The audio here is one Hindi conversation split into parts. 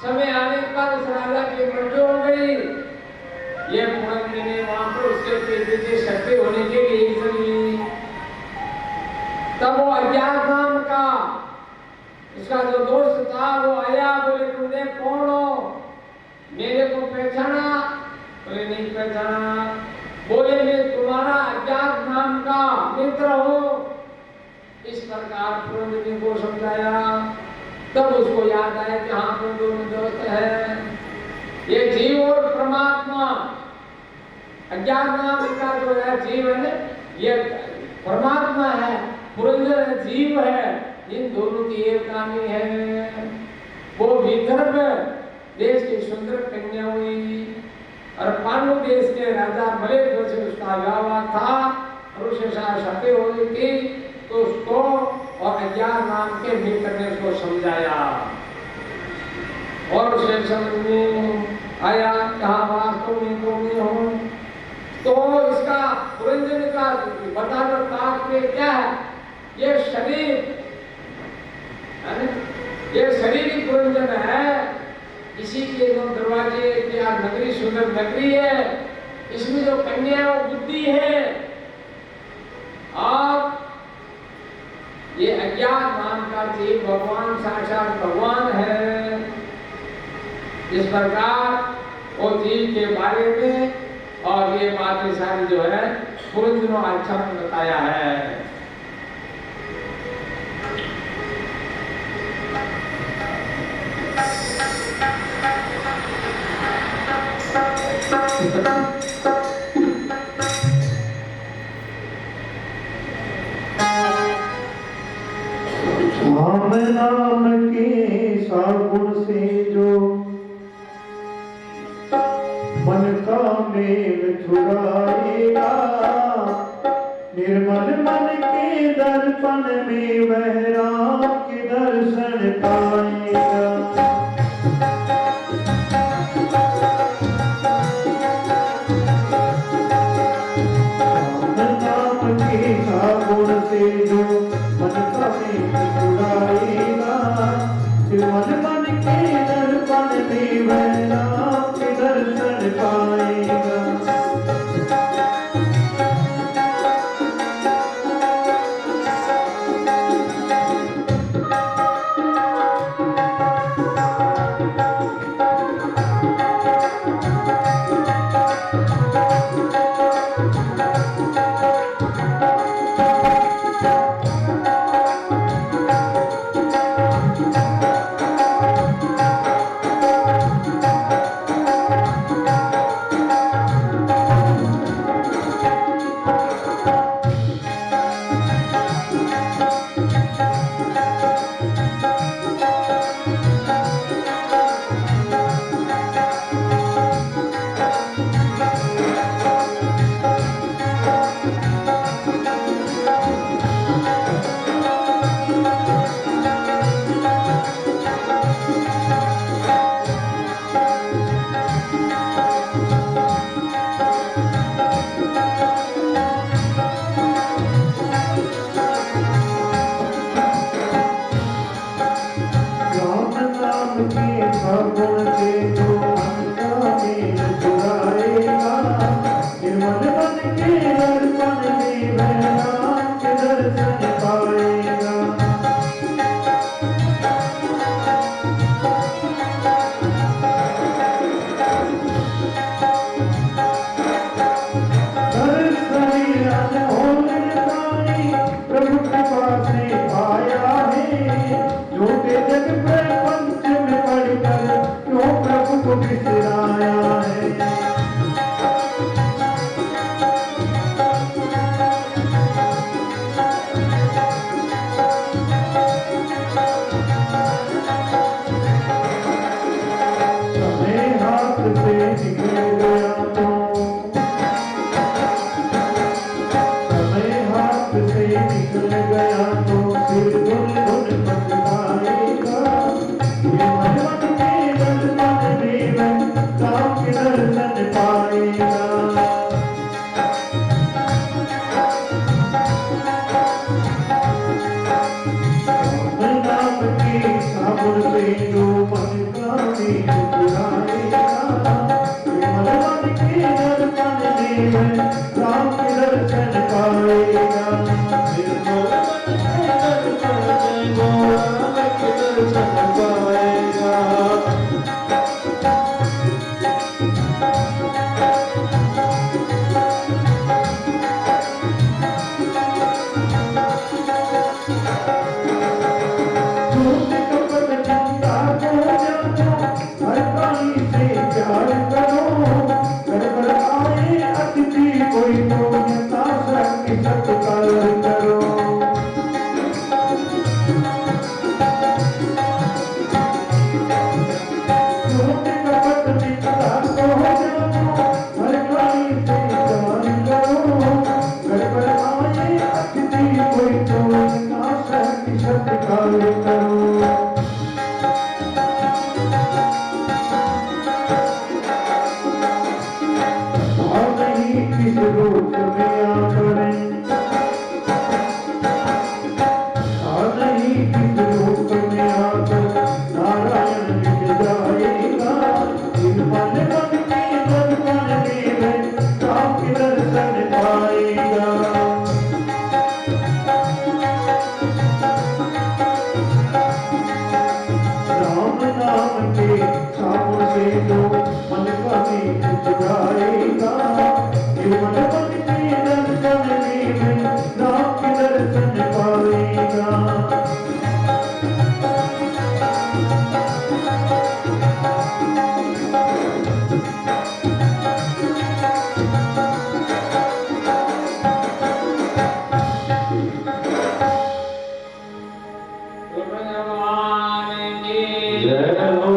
समय आने पर उस राजा की मृत्यु हो गई। ये पुरंदर वहां पर उसके पीछे से शक्ति होने के लिए चली। तब वो अज्ञात नाम का उसका जो दोस्त था वो आया, बोले तुमने कौन हो, मेरे को पहचाना? बोले नहीं पहचाना। बोले मैं तुम्हारा अज्ञात नाम का मित्र हूं। इस प्रकार पुरंदर को समझाया। तब उसको याद आया कि हाँ तुम दोनों दोस्त है। ये जीव और परमात्मा, अज्ञात नाम का जो है जीव है, ये परमात्मा है, पुरंदर जीव है। इन दोनों की एक कहानी है। वो विदर्भ देश की सुंदर कन्या हुई और पांडु देश के राजा मलेन्द्र से उसका विवाह था और उसके साथ शादी हो गई थी। तो उसको और अज्ञात नाम के मित्र ने उसको समझाया और उसे समझ में आया कहा वास्तव में तो मैं हूं। तो इसका पुरंजन का बताना तात्पर्य क्या है? ये शरीर ही पुरंजन है। इसी के जो दरवाजे क्या नगरी सुंदर नगरी है, इसमें जो कन्या है वो बुद्धि है और ये अज्ञात नाम का जीव भगवान साक्षात भगवान है। इस प्रकार वो जीव के बारे में और ये बातें सारी जो है पुरंजनो अच्छा बताया है। नाम के सागुण से जो मन का मेल छुड़ाएगा, निर्मल मन के दर्पण में वह राम के दर्शन पाएगा। नाम के सागुण से जो मन का मेल छुड़ाएगा, निर्मल मन के दर्पण में वह राम के दर्शन पाएगा। निकल गया तो फिर धुन धुन पछताएगा। नाम के साबुन से जो मन का मीत छुड़ाएगा, ये मन बन के दर्शन में राम के दर्शन पाएगा। भगवान की जय हो।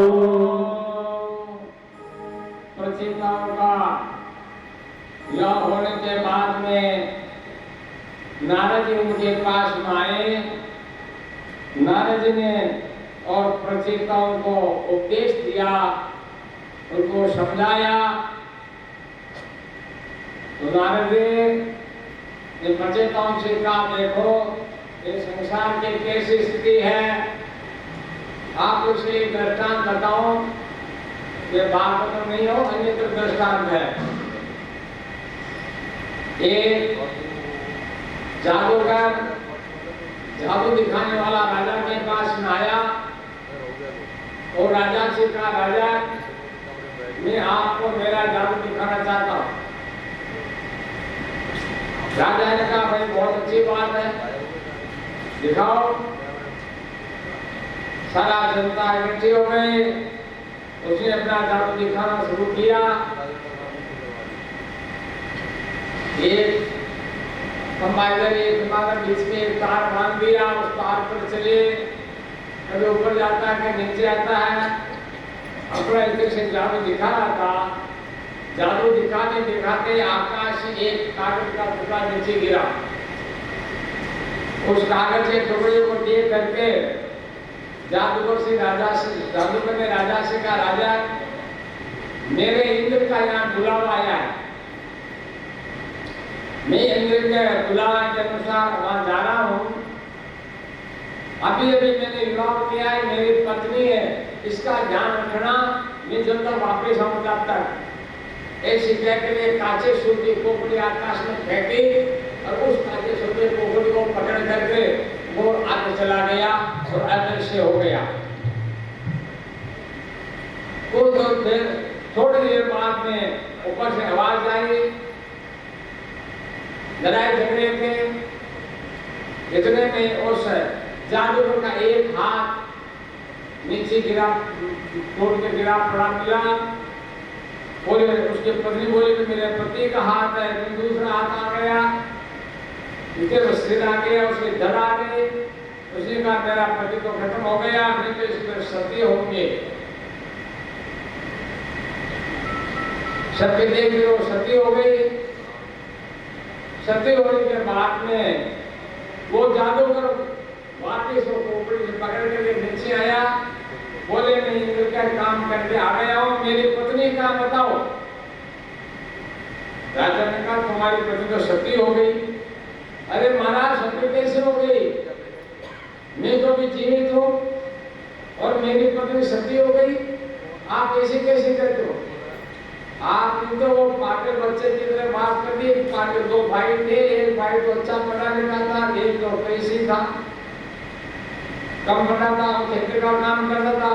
प्रचेताओं का यह होने के बाद में नारद जी उनके पास में आए। नारद जी ने और प्रचेताओं को उपदेश दिया, उनको समझाया। तो नारद जी ने प्रचेताओं से कहा, देखो ये संसार की कैसी स्थिति है, आप उसे एक दृष्टांत बताओ। ये भागवत नहीं हो, अन्यत्र दृष्टांत है। एक जादूगर, जादू दिखाने वाला राजा के पास में आया और राजा से कहा, राजा मैं आपको मेरा जादू दिखाना चाहता हूँ। राजा ने कहा, भाई बहुत अच्छी बात है, दिखाओ। सारा जनता इकट्ठी हो गई, उसने अपना जादू दिखाना शुरू किया। एक कंबाइनर एक हमारा बीच में एक तार बांध दिया, उस तार पर चले, कभी ऊपर जाता है कभी नीचे आता है। अपना इधर से जादू दिखा रहा था। जादू दिखाते दिखाते आकाश से एक कागज का टुकड़ा नीचे गिरा। उस कागज के टुकड़े को देख करके जादूगर ने राजा से कहा, राजा मेरे इंद्र का यहाँ बुलावा आया है, मैं इंद्र के बुलावे के अनुसार वहां जा रहा हूँ। अभी अभी मैंने विवाह किया है, मेरी पत्नी है, इसका ध्यान रखना, मैं जब तक वापिस आऊँ तब तक। ऐसी कहकर एक कांचे सूर की कोकड़ी आकाश में फेंकी और उस कांचे सूर की कोकड़ी को पकड़ करके वो आगे चला गया और अदृश्य हो गया। कुछ देर थोड़ी देर बाद में ऊपर से आवाज आई, लड़ाई झगड़े थे। इतने में उस जादूगर का एक हाथ नीचे गिरा, टूट के गिरा पड़ा मिला। बोले, उसकी पत्नी बोली कि मेरे पति का हाथ है, फिर दूसरा हाथ आ गया, इधर सिर आ गया, उसके धड़ आ गए। उसने कहा, मेरा पति तो खत्म हो गया, नहीं तो इस पर सती होंगे। सत्य देख लो, सती हो गई। सती होने के बाद में वो जादूगर वापिस वो खोपड़ी से पकड़ करके नीचे आया। बोले, मैं इंद्र का काम करके आ गया हूँ, मेरी पत्नी का बताओ। राजा ने कहा, तुम्हारी पत्नी तो सती हो गई। अरे महाराज, सती कैसे हो गई? मैं तो भी जीवित हूँ और मेरी पत्नी सती हो गई, आप ऐसे कैसे करते हो? आप तो वो पागल बच्चे की तरह बात कर दी। पागल दो भाई थे, एक भाई तो अच्छा पढ़ा लिखा था, एक तो कैसी था, कम पढ़ा था, वो खेती का काम करता था।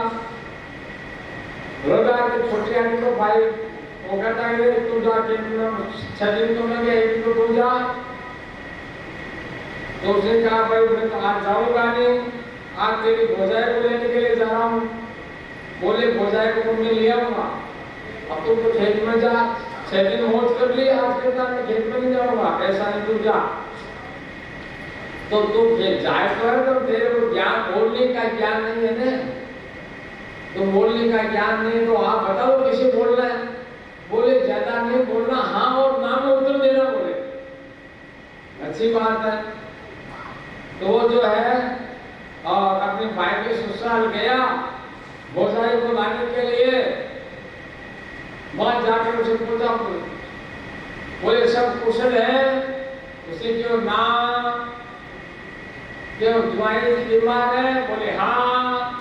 रोजा के छोटे आदमी को भाई वो कहता है, तू जाके 6 दिन तो लगे, एक तो तू जा। तो उसने कहा, भाई मैं तो आज जाऊंगा नहीं, आज तेरी भोजाई को लेने के लिए जा रहा हूँ। बोले, भोजाई को मैं ले आऊंगा, अब तुम तो खेत में जा, 6 दिन मौज कर ली, आज के बाद मैं खेत में नहीं जाऊंगा, ऐसा नहीं, तू जा। तो तू खेत जाए तो है, तो तेरे को ज्ञान बोलने का ज्ञान नहीं है ना, तो बोलने का ज्ञान नहीं, तो आप बताओ किसे बोलना है? बोले, ज्यादा नहीं बोलना, हाँ और ना में उत्तर देना। बोले, अच्छी बात है। तो वो जो है और अपने भाई के ससुराल गया भोजाई को लाने के लिए। वहां जाकर उसे पूछा, बोले सब कुशल है? उसे क्यों ना, क्यों जुआई बीमार है? बोले हाँ।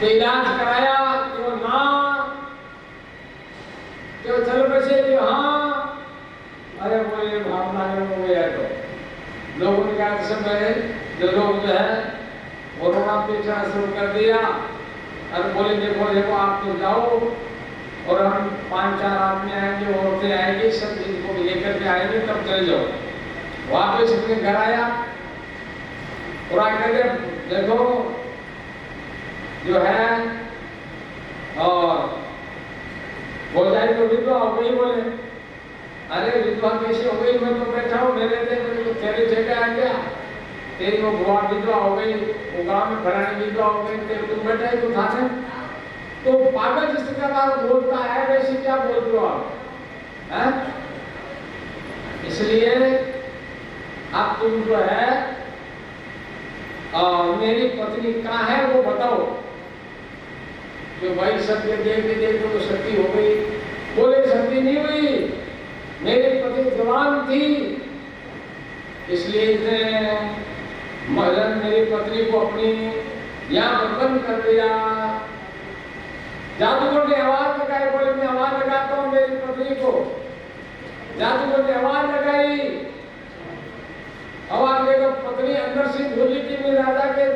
तो इलाज कराया? क्यों ना। क्यों चल बसे? क्यों हाँ। अरे बोले भावना हो गया। तो लोगों ने कहा, सब जो लोग जो है वो रोना पीछा शुरू कर दिया और बोले देखो देखो आप तो जाओ और हम 5-4 आदमी आएंगे, औरतें आएंगी, सब जिनको भी लेकर के आएंगे, तब चले जाओ। वापस अपने घर आया और आके देखो जो है और बोल जाए तो विधवा हो गई। बोले अरे विधवा कैसे हो गई, मैं तो बैठा हूँ, मेरे तो तेरे जगह आ गया, तेरी वो बुआ विधवा हो गई, वो गाँव में फलानी विधवा हो गई, तेरे तुम बैठा ही तो था ना। तो पागल जिस प्रकार बोलता है वैसे क्या बोल दो आप, हैं? इसलिए अब तुम जो है मेरी पत्नी कहाँ है वो बताओ। जो भाई सत्य देख तो सती हो गई। बोले सती नहीं हुई, मेरी पत्नी जवान थी, इसलिए इसने मेरी पत्नी को अपनी यहाँ बंद कर दिया। जादूगर ने आवाज लगाई, बोले मैं आवाज लगाता हूँ मेरी पत्नी को। जादूगर ने आवाज लगाई, आवाज लेकर पत्नी अंदर से बोली कि मैं राजा के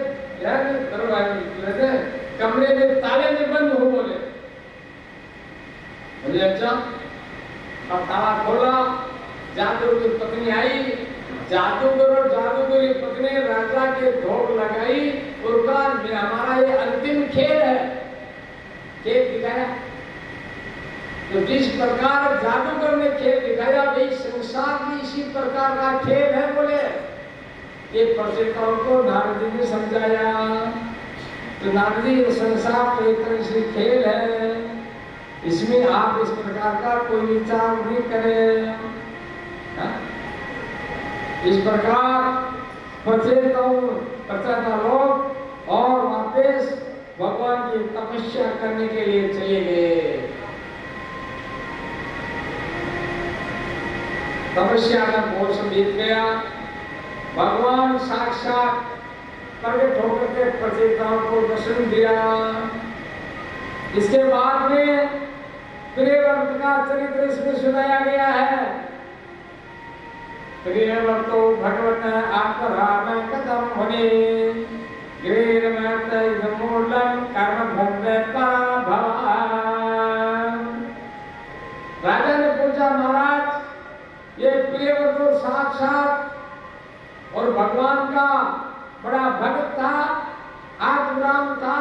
कमरे में ताले में बंद हूँ। बोले अच्छा, अब ताला खोला, जादूगर की पत्नी आई। जादूगर और जादूगर की पत्नी राजा के धोख लगाई और कहा हमारा ये अंतिम खेल है। खेल दिखाया तो जिस प्रकार जादूगर ने खेल दिखाया वही संसार भी इसी प्रकार का खेल है। बोले ये प्रचेताओं को नारद जी ने समझाया। तो नारद जी संसार तो एक तरह से खेल है, इसमें आप इस प्रकार का कोई विचार नहीं करें। इस प्रकार प्रचेता लोग और वापस भगवान की तपस्या करने के लिए चले गए। तपस्या का मौसम बीत गया, भगवान साक्षात प्रकट होकर के प्रचेताओं को दर्शन दिया। इसके बाद में प्रियव्रत का चरित्र इसमें सुनाया गया है। प्रियव्रतो भगवत आत्मराम कदम मुनि गिरिर्मत इदमूलम कर्म भद्रे पराभव। राजा ने पूछा महाराज ये प्रियव्रत साक्षात और भगवान का बड़ा भक्त था, आत्मराम था,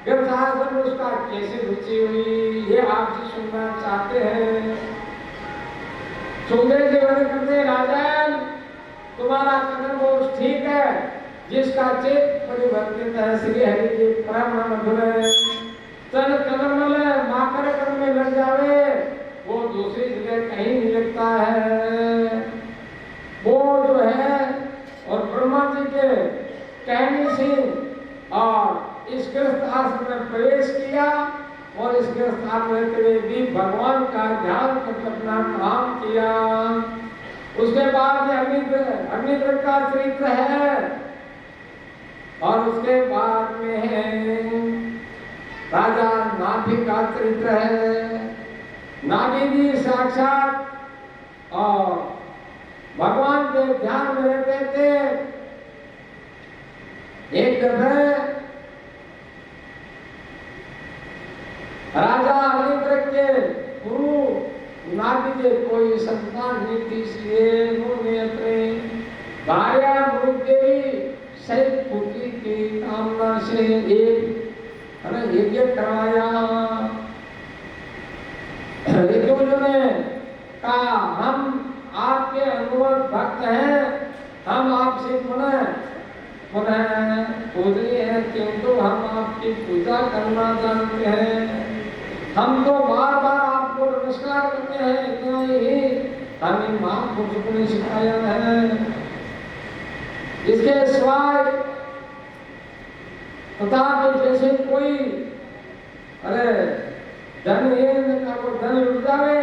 गर्भासन में उसका कैसे रुचि हुई, ये आपसे सुनना चाहते हैं। सुखदेव जी करते राजन तुम्हारा कदम बहुत ठीक है, जिसका चित्त परिवर्तित है श्री हरि जी परम मधुर है। चल कदम में माकर कदम में लग जावे, वो दूसरी जगह कहीं नहीं लगता है। वो जो है और ब्रह्मा जी के कहने से और इस गृहस्थ आश्रम में प्रवेश किया और इस गृहस्थ आश्रम में भी भगवान का ध्यान करके अपना काम किया। उसके बाद में अग्निद्र का चरित्र है और उसके बाद में है राजा नाभि का चरित्र है। नाभि भी साक्षात और भगवान के ध्यान में रहते थे। एक दफे राजा अग्निद्र के गुरु नाभि के कोई संतान नहीं थी, इसलिए उन्होंने अपने भार्या मृगदेवी सहित पुत्री की कामना से एक यज्ञ करवाया। ने कहा हम आपके अनुगत भक्त हैं, हम आपसे पुनः पूजनीय है, किंतु हम आपकी पूजा करना जानते हैं। हम तो बार बार आपको नमस्कार करते हैं, इतना ही हमें मां को ने सिखाया है। इसके सिवाय तथा जैसे कोई अरे धन को धन लुट जावे,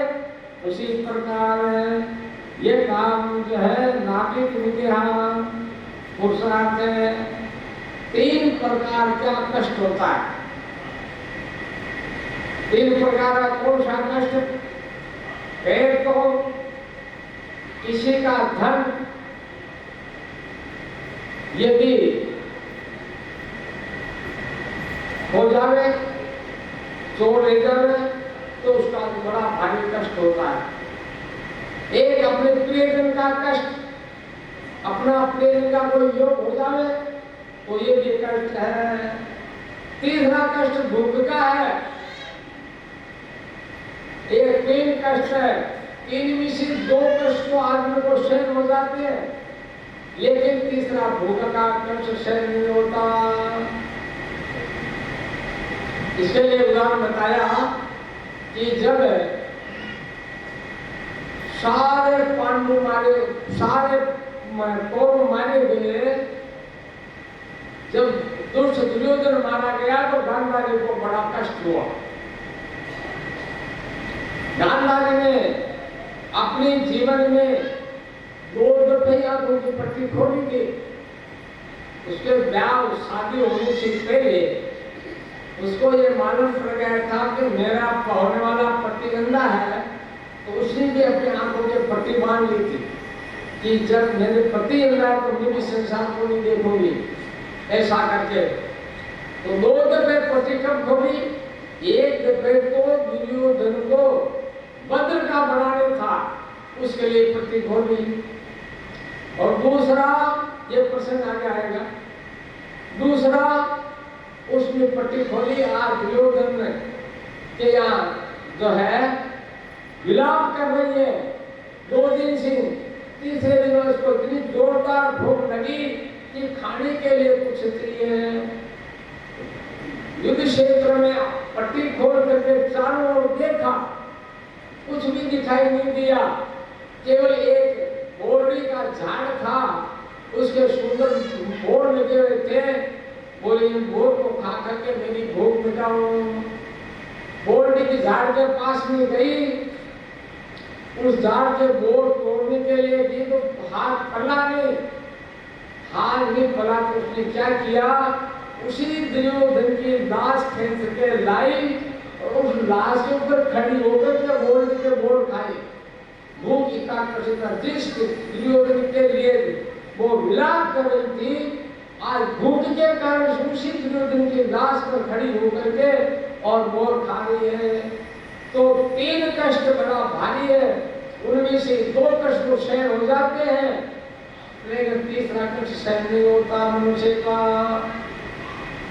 उसी प्रकार ये काम जो है नाटक विज्ञान पुरुषार्थ है। 3 प्रकार का कष्ट होता है। 3 प्रकार का कौन सा कष्ट? एक तो किसी का धन यदि होता है। एक अपने प्रियजन का कष्ट, अपना प्रियजन का कोई योग हो जाए तो ये भी कष्ट है। तीसरा कष्ट भूख का है, एक 3 कष्ट है। 3 में से 2 कष्ट तो आदमी को सहन हो जाते हैं, लेकिन तीसरा भूख का कष्ट सहन नहीं होता। इसके लिए उदाहरण बताया कि जब सारे पांडु मारे, सारे कौरव मारे गए, जब दुष्ट दुर्योधन मारा गया तो गांधारी को बड़ा कष्ट हुआ। गांधारी ने अपने जीवन में 2 दफे आंखों की पट्टी खोली थी। उसके ब्याह शादी होने से पहले उसको ये मालूम पड़ गया था कि मेरा होने वाला पति गंदा है, तो उसने भी अपनी आंखों की पट्टी बांध ली थी कि जब मेरे पति गंदा है तो मैं भी संसार को नहीं देखूंगी, ऐसा करके। तो 2 दफे पट्टी कब खोली? एक दफे तो दुर्योधन को बद्र का बनाने था, उसके लिए पट्टी खोली। और दूसरा, ये प्रसंग आगे आएगा, दूसरा उसने पट्टी खोली आज दुर्योधन के यहाँ जो है विलाप कर रही है 2 दिन से। तीसरे दिन उसको इतनी जोरदार भूख लगी कि खाने के लिए कुछ चाहिए। युद्ध क्षेत्र में पट्टी खोल करके चारों ओर देखा, कुछ भी दिखाई नहीं दिया, केवल एक बोरडी का झाड़ था, उसके सुंदर बोर लगे हुए थे। बोले इन बोर को खा करके मेरी भूख मिटाऊं। बोरडी की झाड़ के पास में गई, उस झाड़ के बोर तोड़ने के लिए गई तो हाथ पला नहीं, हाथ नहीं पला तो उसने क्या किया, उसी दुर्योधन की लाश खींच के लाई और उस लाश के ऊपर खड़ी होकर के बोरडी के बोर खाई। भूख इतना कष्ट था, जिस दुर्योधन के लिए वो विलाप कर रही थी, आज भूख के कारण उसी दुर्योधन की लाश पर खड़ी होकर के और बोर खा रही है। तो 3 कष्ट बड़ा भारी है, उनमें से 2 कष्ट तो सहन हो जाते हैं, लेकिन तीसरा कष्ट सहन नहीं होता मनुष्य का।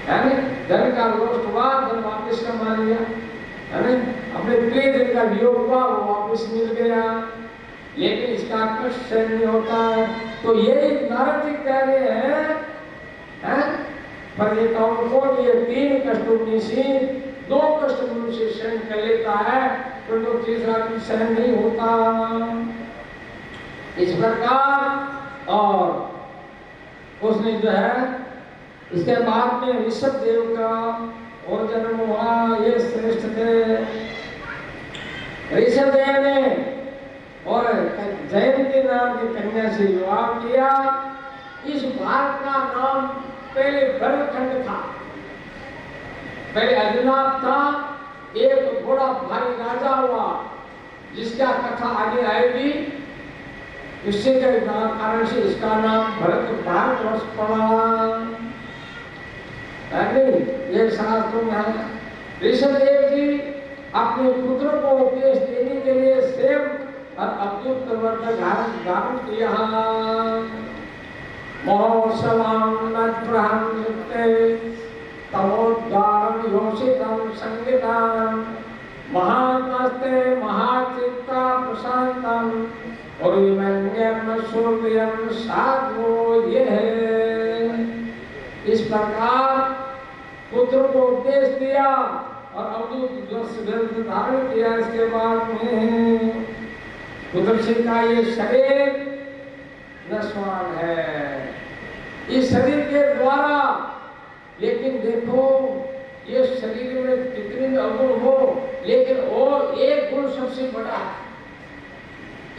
धन का लोस्ट हुआ, धन वापस कमा लिया, है ना, अपने प्रियजन का वियोग हुआ, वो वापस मिल गया, लेकिन इसका कष्ट सहन नहीं होता। तो ये नारद जी कह रहे हैं, पर ये कौन ये 3 कष्टों में से 2 कष्ट मनुष्य सहन कर लेता है, परंतु तो तीसरा भी सहन नहीं होता। इस प्रकार और उसने जो है इसके बाद में ऋषभ देव का और जन्म हुआ। ये श्रेष्ठ थे ऋषभ देव ने, और जयंती नाम की कन्या से विवाह किया। इस भारत का नाम पहले भरतखंड था, पहले अजनाब था। एक बड़ा भारी राजा हुआ जिसका कथा आगे आएगी, इससे के कारण से इसका नाम भारतवर्ष पड़ा। ये शास्त्रों में है। ऋषभदेव जी अपने पुत्र को उपदेश देने के लिए सेव और अद्भुत वर्ग धारण किया। महोत्सवं नद्ब्रह्मयुक्ते तमोद्गारं योषितं संगीतं महात्मस्ते महाचित्ता प्रशांतं उर्विमन्यं सूर्यं साधो ये है। इस प्रकार पुत्र को उपदेश दिया और अवधूत ग्रंथ धारण किया। इसके बाद में पुत्र सिंह का ये शरीर नश्वान है, इस शरीर के द्वारा, लेकिन देखो ये शरीर में कितने अवगुण हो, लेकिन और एक गुण सबसे बड़ा है।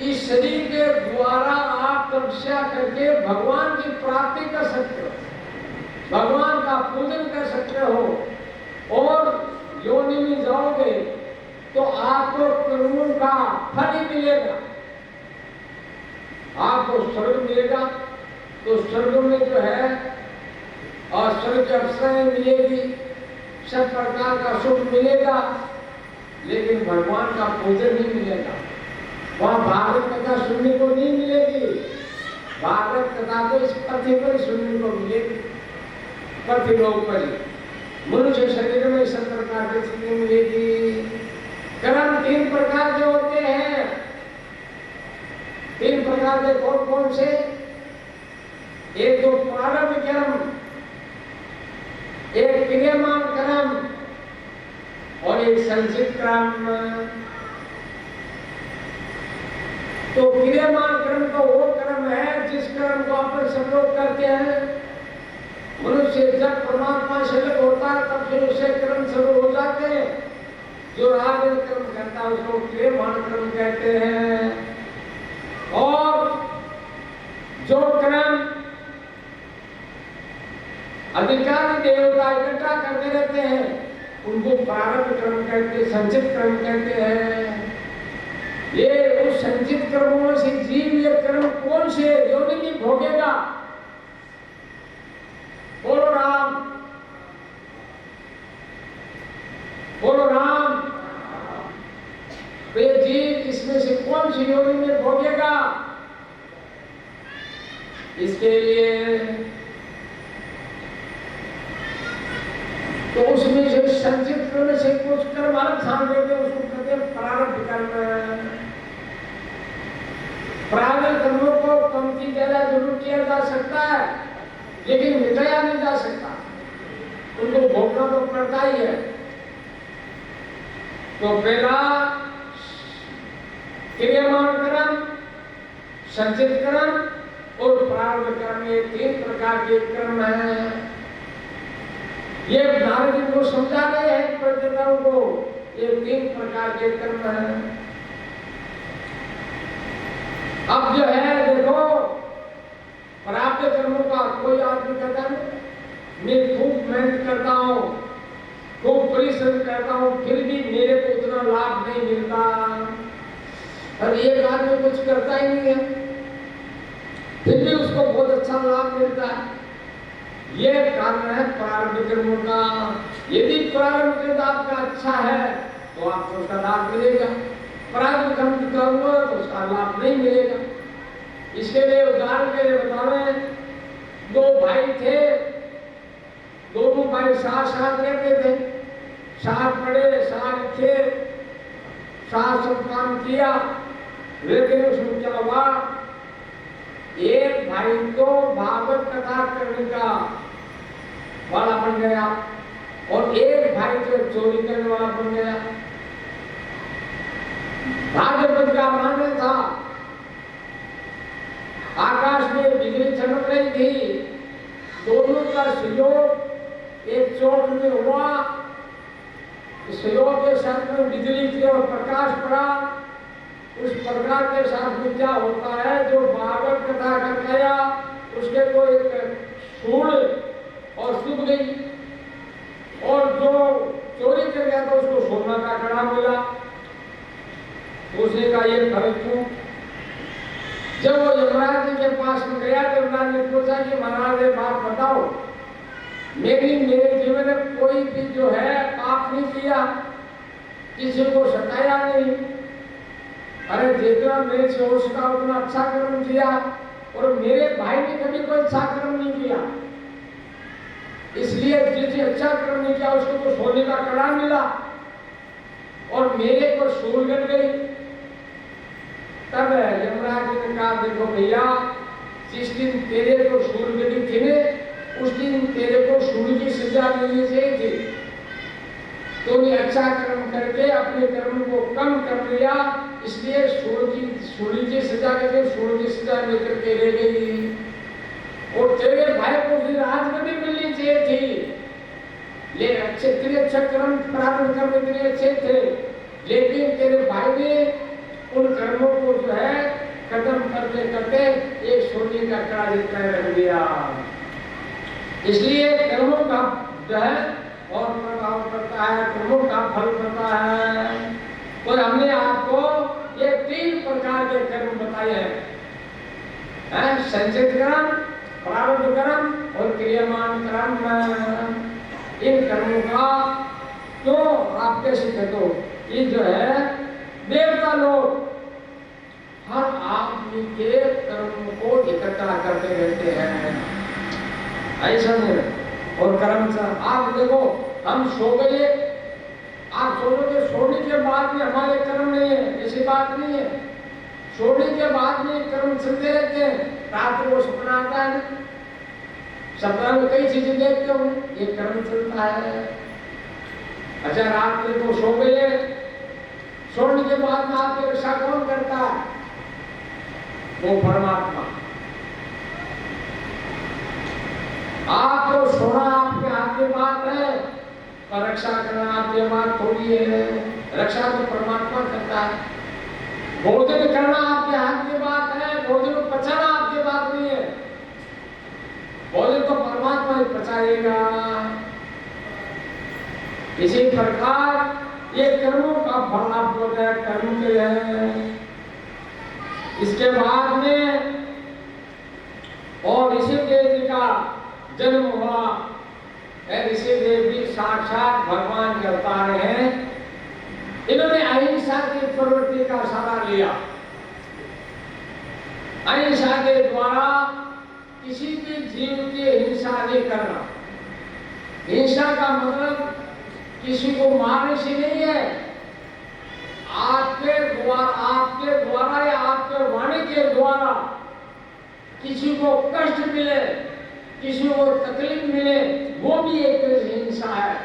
इस शरीर के द्वारा आप तपस्या करके भगवान की प्राप्ति कर सकते हो, भगवान का पूजन कर सकते हो, और योनि में जाओगे तो आपको कर्मों का फल ही मिलेगा। आपको स्वर्ग मिलेगा, तो स्वर्ग में जो है और स्वर्ग की अप्सराएं मिलेगी, सब प्रकार का सुख मिलेगा, लेकिन भगवान का पूजन नहीं मिलेगा। वहां भागवत कथा सुनने को नहीं मिलेगी। भागवत कथा तो इस पृथ्वी पर सुनने को मिलेगी, पृथ्वी लोक पर ही। मनुष्य शरीर में सब प्रकार की चीजें मिलेगी। कर्म 3 प्रकार के होते हैं। 3 प्रकार के कौन कौन से? एक तो प्रारंभ कर्म, एक क्रियमान कर्म और एक संचित कर्म। तो क्रियमान कर्म तो वो कर्म है जिस कर्म को अपन सब लोग करते हैं। मनुष्य जब परमात्मा से अलग होता है तब फिर उसे कर्म शुरू हो जाते हैं। जो राग कर्म करता है उसको क्रियमान कर्म कहते हैं। और जो कर्म अधिकारी देवता इकट्ठा करते रहते हैं उनको प्रारब्ध कर्म कहते हैं, संचित कर्म कहते हैं। ये उस संचित कर्मों से जीव ये कर्म कौन से योनि में भोगेगा? बोलो राम, बोलो राम। तो ये जीव इसमें से कौन सी योनि में भोगेगा? इसके लिए तो उसमें से संचित कर्म से कुछ कर्म अलग ठान देते हैं, उसको कहते हैं प्रारब्ध कर्म। प्रारब्ध कर्मों को कम की ज्यादा जरूर किया जा सकता है लेकिन मिटाया नहीं जा सकता, उनको भोगना तो पड़ता ही है। तो पहला क्रियमान कर्म, संचित कर्म और प्रारब्ध कर्म, ये 3 प्रकार के कर्म हैं। ये नारद जी को समझा रहे हैं प्रजाताओं को, ये 3 प्रकार के कर्म हैं। अब जो है देखो, प्राप्त कर्मों का कोई आदमी कहता है मैं खूब मेहनत करता हूँ, खूब परिश्रम करता हूँ, फिर भी मेरे को उतना लाभ नहीं मिलता। और एक आदमी कुछ करता ही नहीं है फिर भी उसको बहुत अच्छा लाभ मिलता है। ये कारण है प्रारब्ध कर्मों का। यदि प्रारब्ध कर्म आपका अच्छा है तो आपको उसका लाभ मिलेगा, प्रारब्ध कर्म करूंगा तो उसका लाभ नहीं मिलेगा। इसके लिए उदाहरण के लिए बतावे, 2 भाई थे, दोनों भाई साथ साथ रहते थे, साथ पढ़े, साथ लिखे, साथ सब काम किया। लेकिन उसमें क्या हुआ, एक भाई तो भागवत कथा करने का वाला बन गया और एक भाई तो चोरी करने वाला बन गया। भागवत का मानना था, आकाश में बिजली चमक रही थी, दोनों का सहयोग एक चौक में हुआ, सहयोग के साथ में बिजली की और प्रकाश पड़ा। उस प्रकाश के साथ में क्या होता है, जो भागवत कथा कर गया उसके को एक सूढ़ और सूख गई, और जो चोरी कर गया था उसको सोना का कड़ा मिला। उसने कहा ये फर्क क्यों? जब वो यमराज जी के पास में गया तो यमराज ने पूछा कि महाराज ये बात बताओ, मेरे जीवन में कोई भी जो है पाप नहीं किया, किसी को सताया नहीं, अरे जितना मेरे से हो सका उतना अच्छा कर्म किया, और मेरे भाई ने कभी कोई अच्छा कर्म नहीं किया, इसलिए जिसने अच्छा कर्म नहीं किया उसको तो सोने का कड़ा मिला और मेरे को सूल गड़ गई। तब यमराज जी ने कहा देखो भैया, जिस दिन तेरे को सूल गड़ी थी ने, उस दिन तेरे को सूल की सजा मिलनी चाहिए थी। तूने अच्छा कर्म करके अपने कर्म को कम कर लिया, इसलिए सूली की सजा करके सूल की सजा लेकर के ले गई। और तेरे भाई को फिर राजगद्दी मिलनी चाहिए थी, ले अच्छे तेरे अच्छा कर्म प्रारंभ करने के लिए अच्छे थे, लेकिन तेरे भाई ने उन कर्मों को जो है खत्म करते करते एक सोने का कड़ा जितना रख दिया। इसलिए कर्मों का जो है और प्रभाव करता है, कर्मों का फल करता है। और हमने आपको ये 3 प्रकार के कर्म बताए हैं, संचित कर्म, प्रारब्ध कर्म और क्रियमान कर्म। इन कर्मों का तो आप कैसे कहते हो, ये जो है देवता लोग हर आदमी के कर्म को इकट्ठा करते रहते हैं, ऐसा नहीं। और कर्म से आप देखो, हम सो गए, आप सोचोगे सोने के बाद में हमारे कर्म नहीं है, ऐसी बात नहीं है। सोने के बाद में कर्म चलते रहते हैं। रात को सपना आता है, सपना में कई चीजें देखते हो, ये कर्म चलता है। अच्छा, रात में तो सो गए, सोने के बाद में आपकी रक्षा कौन करता है? वो परमात्मा। आपको सोना आपके हाथ में बात है, पर रक्षा करना आपके बात थोड़ी है। रक्षा तो परमात्मा करता है। भोजन करना आपके हाथ में बात है, भोजन को पचाना आपके बात नहीं है। भोजन तो परमात्मा ही पचाएगा। इसी प्रकार ये कर्मों का फल आप लोग कर्म के हैं। इसके बाद में और ऋषिदेव जी का जन्म हुआ। ऋषिदेव जी साक्षात भगवान के अवतार हैं। इन्होंने अहिंसा की प्रवृत्ति का सहारा लिया। अहिंसा के द्वारा किसी भी जीव की हिंसा नहीं करना। हिंसा का मतलब किसी को मारने से नहीं है। आपके द्वारा या आपके वाणी के द्वारा किसी को कष्ट मिले, किसी को तकलीफ मिले, वो भी एक हिंसा है।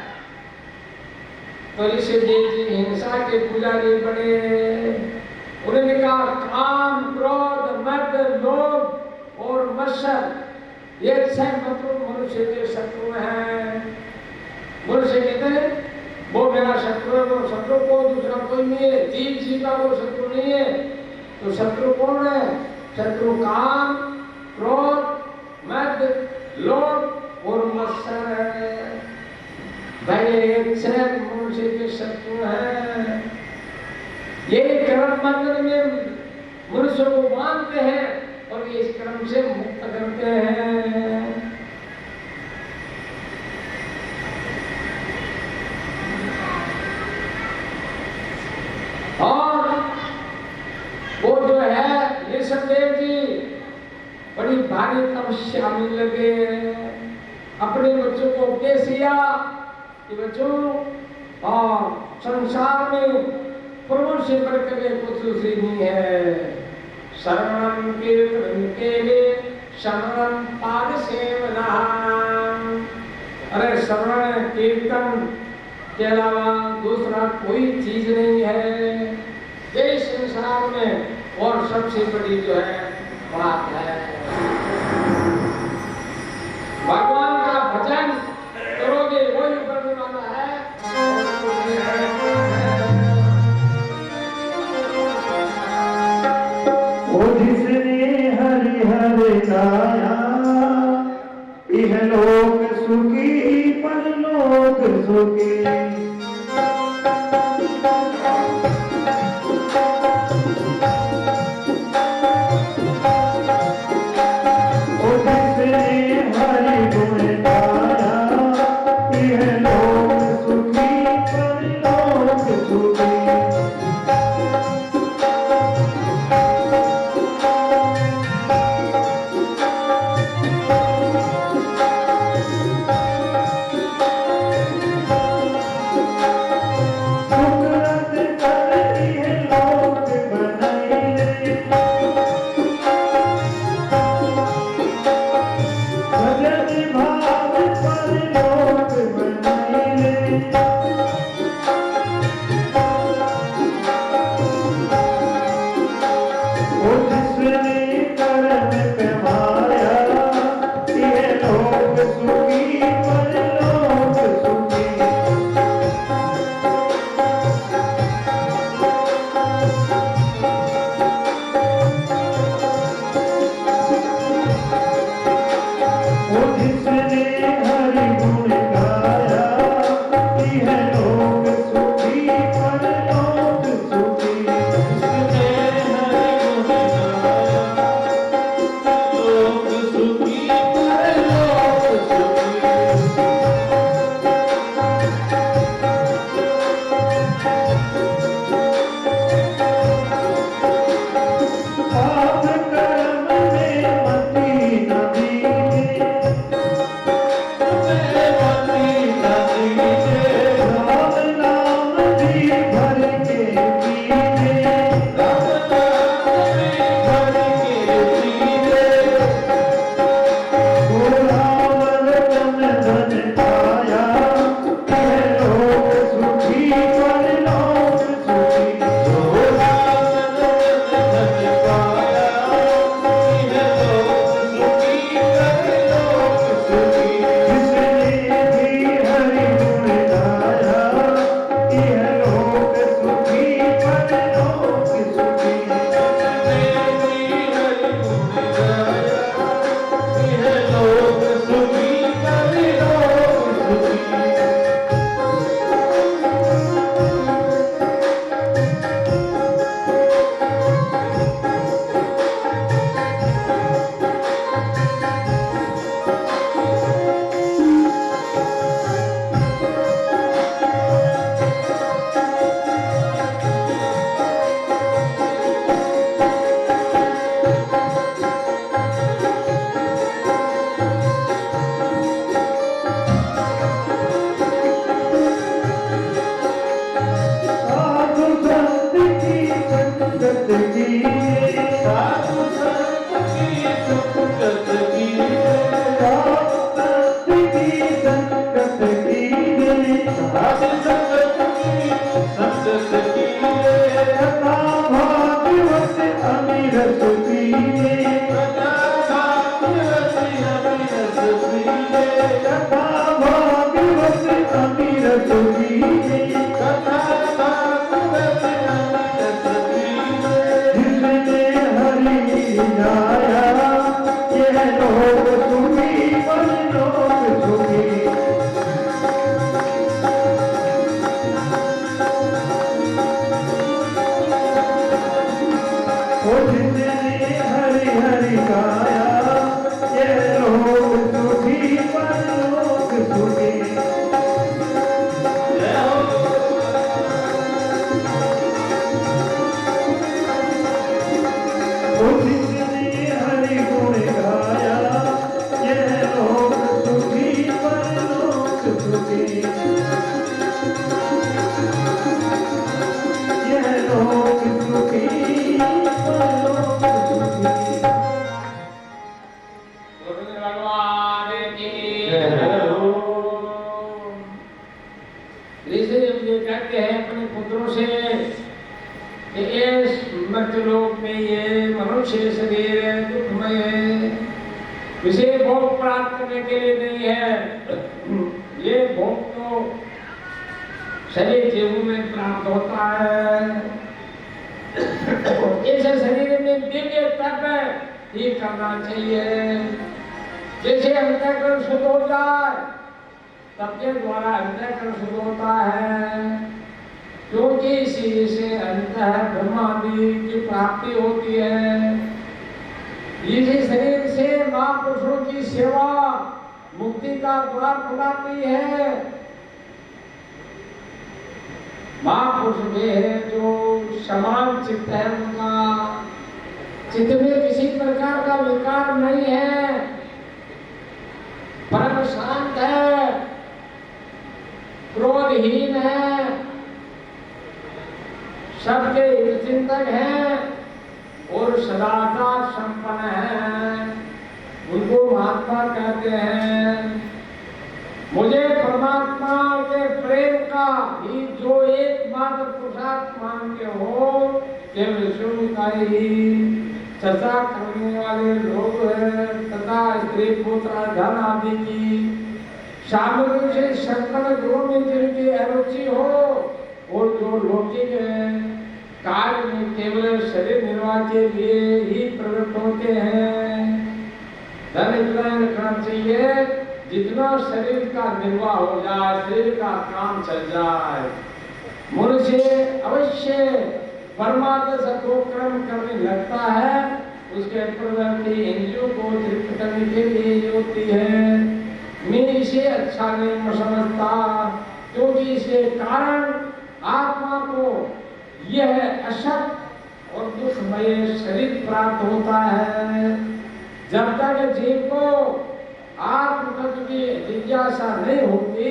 तो ऋषिदेव जी हिंसा के पुजारी बने। उन्होंने कहा काम, क्रोध, मद, लोभ और मत्सर, ये 6 मतलब मनुष्य के शत्रु हैं। मनुष्य कहते हैं वो मेरा शत्रु है, वो शत्रु को दूसरा कोई नहीं है। जीव जी का वो शत्रु नहीं है। तो शत्रु कौन है? शत्रु काम, क्रोध, मद, लोभ और मत्सर है। भाई एक 6 मनुष्य के शत्रु हैं। ये कर्म बंधन में मनुष्य को बांधते हैं और ये इस कर्म से मुक्त करते हैं। और वो जो है ऋषिदेव जी बड़ी भारी तपस्या में लगे। अपने बच्चों को उपदेश दिया कि बच्चों, और संसार में प्रभु से बढ़कर कुछ दूसरी नहीं है। शरणम कीर्तन के लिए शरणम पाद सेवना। अरे शरण कीर्तन के अलावा दूसरा कोई चीज नहीं है ये संसार में। और सबसे बड़ी जो है बात है भगवान का भजन करोगे, वही करने वाला है। ओ जिसने हरि हरि गाया, इह लोक सुखी परलोक सुखी। से यह लोक सुखी परलोक सुखी। गोविंद भगवान की ऋषि ये कहते हैं अपने पुत्रों से कि इस मर्त्यलोक में ये मनुष्य शरीर दुखमय है, इसे भोग प्राप्त करने के लिए नहीं है। ये भोग तो शरीर जीव में प्राप्त होता है। इस शरीर में दिव्य तप ही करना चाहिए। जैसे अंतःकरण शुद्ध हो जाए तब के द्वारा अंतःकरण शुद्ध होता है, क्योंकि इसी से अंतः ब्रह्मादि की प्राप्ति होती है। इसी शरीर से महापुरुषों की सेवा मुक्ति का द्वार खुलाती है। महापुरुष वे है जो समान चित्त है, उनका चित्त में किसी प्रकार का विकार नहीं है, परम शांत है, क्रोधहीन है, सबके चिंतक हैं और सदाचार संपन्न है। उनको महात्मा कहते हैं। मुझे परमात्मा के प्रेम का ही जो एकमात्र पुरुषार्थ मानते हो, केवल शिव का ही चर्चा करने वाले लोग हैं तथा स्त्री पुत्र धन आदि की सामग्री से संपन्न गुणों में जिनकी अरुचि हो और जो लौकिक कार्य में केवल शरीर निर्वाह के लिए ही प्रवृत्त होते हैं। धन इतना रखना चाहिए जितना शरीर का निर्वाह हो जाए, शरीर का काम चल जाए। मनुष्य अवश्य परमात्मा से तो कर्म करने लगता है, उसके प्रवृत्ति इंद्रियों को तृप्त करने के लिए होती है। मैं इसे अच्छा नहीं समझता, क्योंकि इसके कारण आत्मा को यह अशक्त और दुखमय शरीर प्राप्त होता है। जब तक जीव को आत्म तत्व की जिज्ञासा नहीं होती,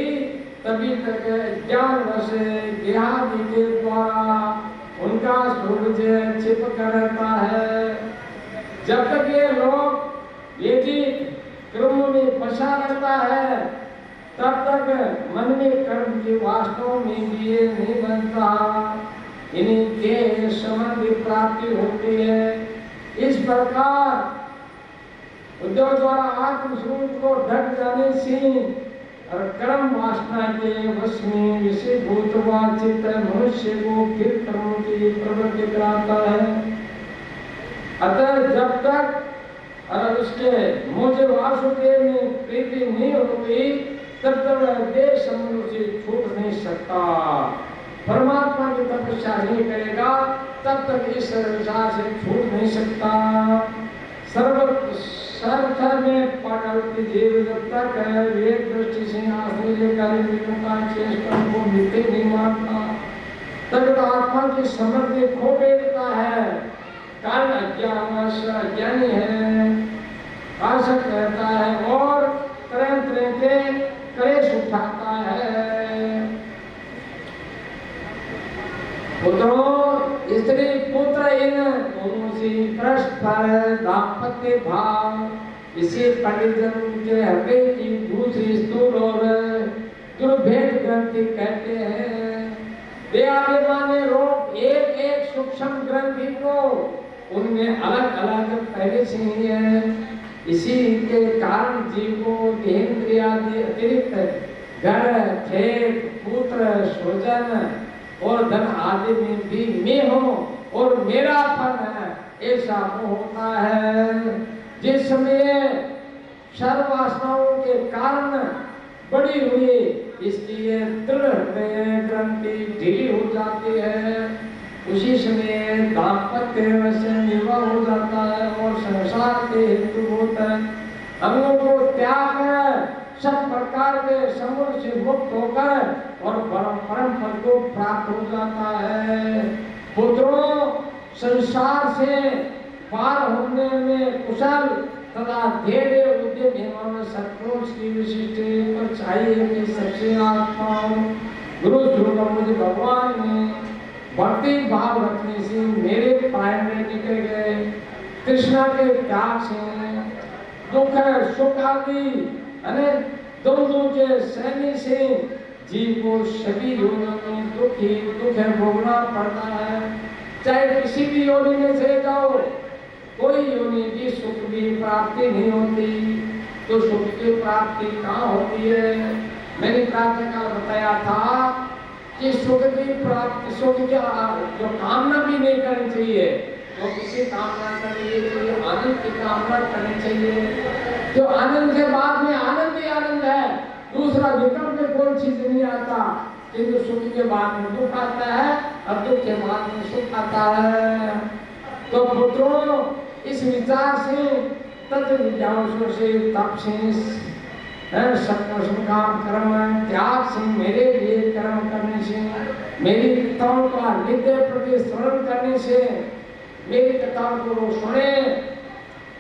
तभी तक ज्ञान वश देहादि के द्वारा उनका सूरज छिपका रहता है। जब तक ये लोग यदि कर्म में फंसा रहता है, तब तक मन में कर्म की वास्तव में भी ये नहीं बनता, इन्हीं के संबंधी प्राप्ति होती है। इस प्रकार उद्योग द्वारा आत्म स्वरूप को ढक जाने से और कर्म वासना के वश में विषयभूत हुआ चित्त मनुष्य को फिर कर्म की प्रवृत्ति कराता है। अतः जब तक और उसके मुझे वासुदेव में प्रीति नहीं होती, तब तक देह संबंध से छूट नहीं सकता। परमात्मा की तपस्या नहीं करेगा तब तक इस संसार से छूट नहीं सकता। सर्वथा में पागल जीव जब तक एक दृष्टि से आश्रय को मिलते नहीं मानता, तब तो आत्मा की समृद्धि खो बैठता है। कारण अज्ञानी है, आसक्त रहता है और तरह तरह के क्लेश उठाता है। पुत्रों, स्त्री पुत्र इन दोनों से परस्पर दाम्पत्य भाव इसी परिजन के हृदय की दूसरी स्थूल और दुर्भेद ग्रंथि कहते हैं। देहाभिमानी रोग एक एक सूक्ष्म ग्रंथि को उनमें अलग अलग पहले से ही है। इसी के कारण जीव को देहेंद्रिय आदि अतिरिक्त घर, खेत, पुत्र, स्वजन और धन आदि में भी मैं हूँ और मेरापन है, ऐसा होता है। जिस समय सर्व वासनाओं के कारण बड़ी हुई इसकी दृढ़ ग्रंथि ढीली हो जाती है, उसी समय दाम्पत्य से निर्वाह हो जाता है और संसार के हेतुभूत अंगों को त्याग सब प्रकार के समूह से मुक्त होकर और परम पद को प्राप्त हो जाता है। पुत्रों, संसार से पार होने में कुशल तथा धैर्य उद्यम एवं सत्पुरुष की विशिष्ट पर चाहिए कि सबसे आत्माओं गुरु स्वरूप मुझे भगवान ने भक्ति भाव रखने से मेरे प्राण में निकल गए। कृष्णा के त्याग से दुख सुख आदि अनेक द्वंद्वों के सहने से जीव को सभी योनियों में दुख भोगना पड़ता है। चाहे किसी भी योनि में से जाओ, कोई योनि की सुख की प्राप्ति नहीं होती, तो सुख की प्राप्ति कहाँ होती है? मैंने प्रातः काल बताया था कि सुख की प्राप्ति, सुख की जो कामना भी नहीं करनी चाहिए, तो किसी कामना करनी चाहिए, आनंद की कामना करनी चाहिए। जो आनंद के बाद में आनंद ही आनंद है, दूसरा विकल्प में कोई चीज नहीं आता। किंतु सुख के बाद में दुख आता है और दुख के बाद में सुख आता है। तो पुत्रों, इस विचार से तत्व विद्याओं से तप से काम कर्म त्याग से मेरे लिए कर्म करने से, मेरी कथाओं का नित्य प्रति स्मरण करने से, मेरी कथाओं को सुने,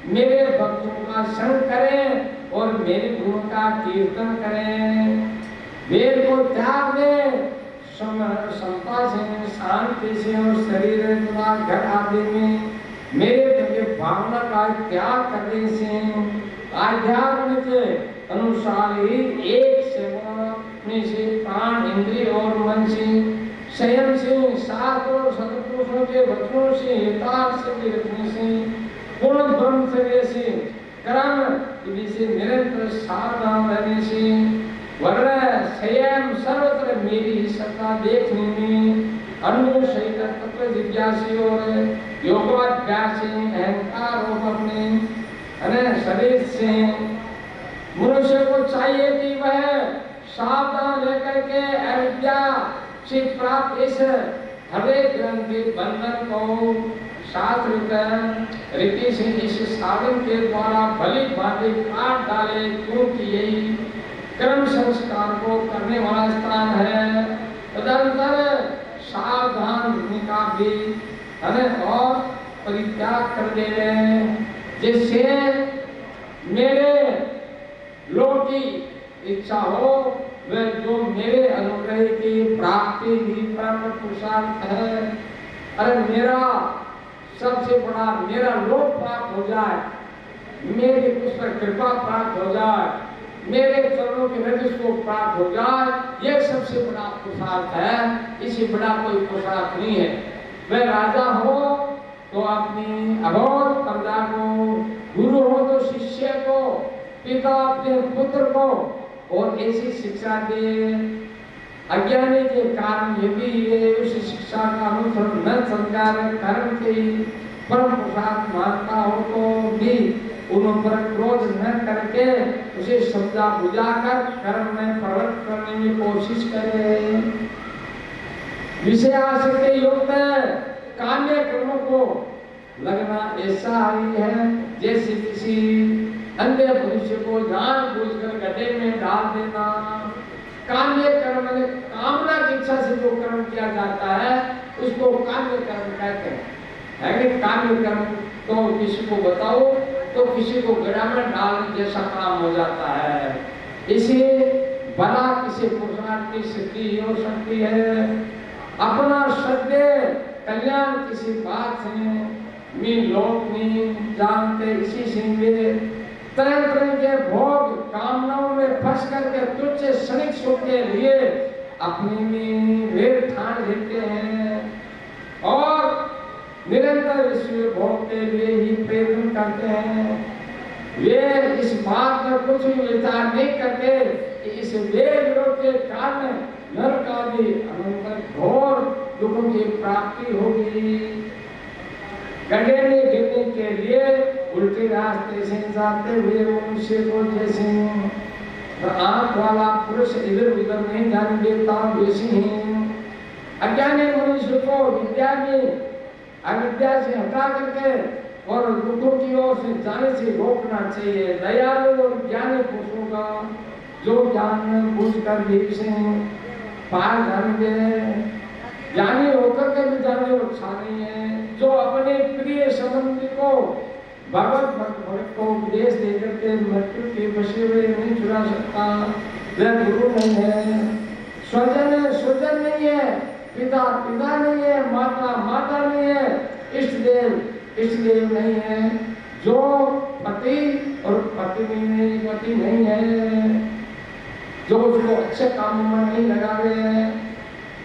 मेरे भक्तों का संग करें और मेरे गुणों का कीर्तन करें, वेद को त्याग दें, समता से, शांति से और शरीर तथा घर आदि में मेरे प्रति भावना का त्याग करने से आध्यात्म के अनुसार ही एक सेवा से प्राण इंद्रिय और मन से, संयम से, शास्त्र और सत्पुरुषों के वचनों से यथार्थ से रखने से, पूर्ण ब्रह्मचर्य से, कर्म विधि से निरंतर सावधान रहने से, वर्ण संयम सर्वत्र मेरी सत्ता देखने में, अनुभव सहित तत्व जिज्ञासी और योगाभ्यास से अहंकार और अपने शरीर से मनुष्य को चाहिए कि वह सावधान लेकर के अविद्या से प्राप्त इस हरे ग्रंथ के बंधन को शास्त्र रीति से इस साधन के द्वारा भली भांति काट डाले, क्योंकि यही कर्म संस्कार को करने वाला स्थान है। तदनंतर सावधान का भी और परित्याग कर दे, जिससे मेरे लोक की इच्छा हो, वह जो मेरे अनुग्रह की प्राप्ति ही परम पुरुषार्थ है। अरे मेरा सबसे बड़ा मेरा लोक प्राप्त हो जाए, मेरी उस पर कृपा प्राप्त हो जाए, मेरे चरणों के रजस को प्राप्त हो जाए, यह सबसे बड़ा पुरुषार्थ है। इससे बड़ा कोई पुरुषार्थ नहीं है। वह राजा हो तो अपनी अबोध प्रजा को, गुरु हो तो शिष्य को, पिता अपने पुत्र को और ऐसी शिक्षा दे। अज्ञानी के कारण यदि ये उस शिक्षा का अनुसरण न संस्कार कर्म के परम पुरुषार्थ मानता हो तो भी उन पर क्रोध न करके उसे समझा बुझाकर कर्म में प्रवृत्त करने की कोशिश करे। विषय आसक्ति युक्त काम्य कर्मों को लगना ऐसा ही है जैसे किसी अन्य मनुष्य को जानबूझकर गड्ढे में डाल देना। काम्य कर्म कामना की इच्छा से जो कर्म किया जाता है उसको काम्य कर्म कहते हैं। कि काम्य कर्म तो किसी को बताओ तो किसी को गड्ढा में डालने जैसा काम हो जाता है। इसे भला किसी पुरुषार्थ की सिद्धि हो सकती है। अपना सत्य कल्याण किसी बात से लोग नहीं जानते, इसी से वे तरह तरह के भोग कामनाओं में फंस करके तुच्छ क्षणिक सुख के लिए अपनी में वेद ठान लेते हैं और निरंतर ईश्वर भोग के लिए ही प्रयत्न करते हैं। वे इस बात पर कुछ भी विचार नहीं करते कि इस वेद विरोध के कारण नरक आदि अनंत घोर दुखों की प्राप्ति होगी। गड्ढे में गिरने के लिए उल्टे रास्ते से जाते हुए मनुष्य को जैसे आंख वाला पुरुष इधर उधर नहीं जाने देता, वैसे ही अज्ञानी मनुष्य को विद्या में अविद्या से हटा करके और दुखों की ओर से जाने से रोकना चाहिए। दयालु और ज्ञानी पुरुषों का जो ज्ञान बूझ कर भी से पार जाने दे, ज्ञानी होकर के भी जाने अच्छा नहीं है। जो अपने प्रिय संबंधी को भगवत भक्त को उपदेश देकर के मृत्यु के बसे हुए नहीं छुड़ा सकता, वह गुरु नहीं है। स्वजन है, स्वजन नहीं है, पिता पिता नहीं है, माता माता नहीं है, इष्ट देव नहीं है। जो पति और पति नहीं है, जो उसको अच्छे कामों में नहीं लगावे हैं।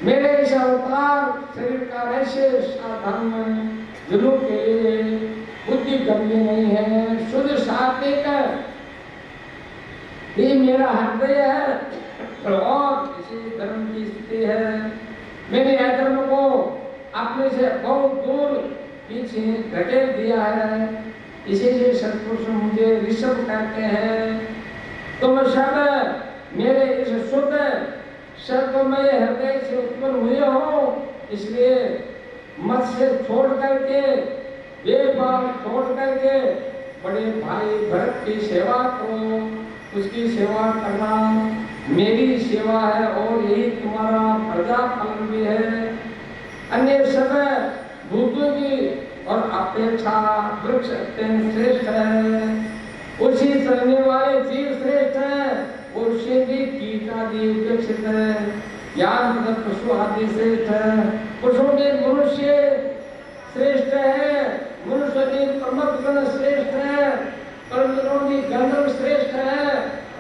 मेरे इस अवतार शरीर का रहस्य धर्म जुनून के लिए बुद्धि गम्य नहीं है, शुद्ध सात्विक ये मेरा हृदय है और इसी धर्म की स्थिति है। मैंने अधर्म को अपने से बहुत दूर पीछे धकेल दिया है, इसीलिए सत्पुरुष मुझे ऋषभ कहते हैं। तुम सब मेरे इस शुद्ध सर्वमय हृदय से उत्पन्न हुए हो, इसलिए मत से छोड़ करके बेबाक छोड़ करके बड़े भाई भरत की सेवा करो। उसकी सेवा करना मेरी सेवा है और यही तुम्हारा प्रजा फल भी है। अन्य सब भूतों की और अपेक्षा वृक्ष अत्यंत श्रेष्ठ है, उसी चलने वाले जीव श्रेष्ठ है, उससे भी कीट आदि उपेक्षित है, ज्ञान पशु आदि श्रेष्ठ है। पशुओं में मनुष्य श्रेष्ठ है, मनुष्य में प्रमथ गण श्रेष्ठ है, परंतु में गंधर्व श्रेष्ठ है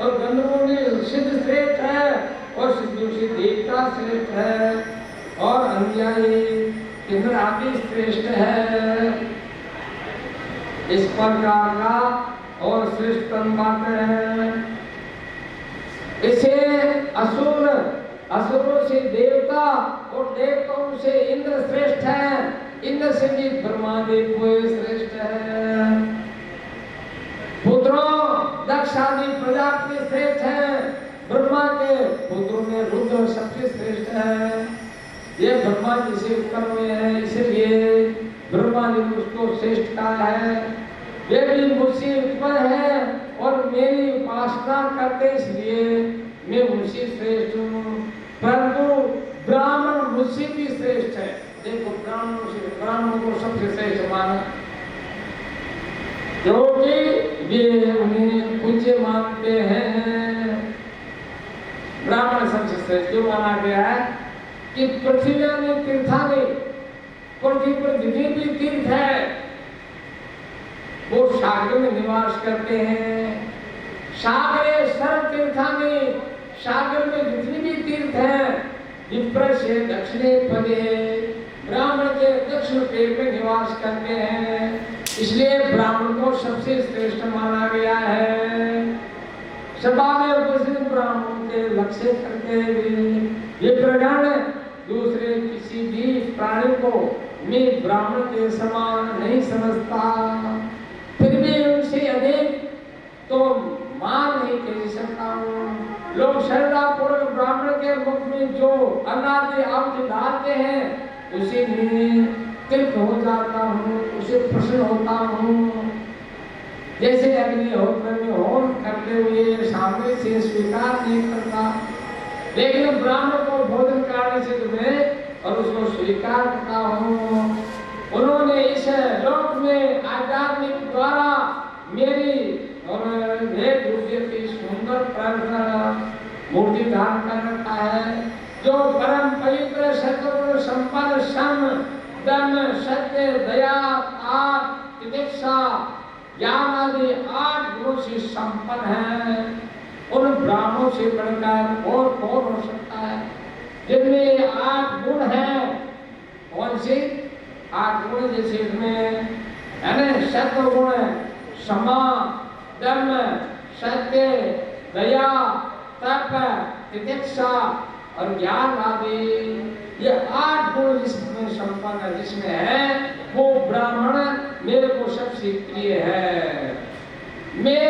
और गंधर्वों में सिद्ध श्रेष्ठ है और सिद्धों से देवता श्रेष्ठ है और अनुयायी इंद्र आदि श्रेष्ठ है। इस प्रकार का और श्रेष्ठ बात है। इसे असुरों से देवता और देवताओं से इंद्र श्रेष्ठ है, इंद्र से भी ब्रह्मादेव श्रेष्ठ है। पुत्रों दक्ष आदि प्रजापति श्रेष्ठ है, ब्रह्मा के पुत्रों में रुद्र सबसे श्रेष्ठ है। ये ब्रह्मा जी से उत्पन्न हुए हैं, इसलिए ब्रह्मा ने उसको श्रेष्ठ कहा है। वे भी मुझसे उत्पन्न है और मेरी उपासना करते, इसलिए मैं मुझसे श्रेष्ठ हूँ। परंतु ब्राह्मण मुझसे भी श्रेष्ठ है। देखो ब्राह्मणों को सबसे श्रेष्ठ माना, क्योंकि वे उन्हें पूज्य मानते हैं। ब्राह्मण सबसे श्रेष्ठ जो माना गया है कि पृथ्वी में तीर्थानी, पृथ्वी पर जितने भी तीर्थ है वो सागर में निवास करते हैं। सागरे सर्व तीर्थानी, सागर में जितने भी तीर्थ हैं विप्र से दक्षिणे पदे, ब्राह्मण के दक्षिण पेड़ में निवास करते हैं, इसलिए ब्राह्मण को सबसे श्रेष्ठ माना गया है। सभा में उपस्थित ब्राह्मणों के लक्ष्य करके विप्रगण दूसरे किसी भी प्राणी को मैं ब्राह्मण के समान नहीं समझता, फिर भी उनसे अधिक तो मान नहीं कह सकता हूँ। लोग श्रद्धा पूर्वक ब्राह्मण के मुख में जो अनादि आहुति डालते हैं उसी में तृप्त हो जाता हूँ, उसे प्रसन्न होता हूँ। जैसे अग्निहोत्र में होम करते हुए सामने से स्वीकार नहीं करता, लेकिन ब्राह्मण को भोजन करने से तुम्हें और उसको स्वीकार करता हूँ। उन्होंने इस लोक में आध्यात्मिक द्वारा मेरी और वेद रूपी की सुंदर मूर्ति धारण कर रखा है, जो परम पवित्र सत्गुण संपन्न सम दम सत्य दया आत्म तितिक्षा ज्ञान आदि 8 गुणों से संपन्न है। उन ब्राह्मणों से बढ़कर और कौन हो सकता है जिनमें 8 गुण हैं? कौन से 8 गुण? जैसे इसमें है सत्व गुण, क्षमा, धर्म, सत्य, दया, तप, तितिक्षा और ज्ञान आदि, ये 8 गुण जिसमें संपन्न है, जिसमें है वो ब्राह्मण मेरे को सबसे प्रिय है। मैं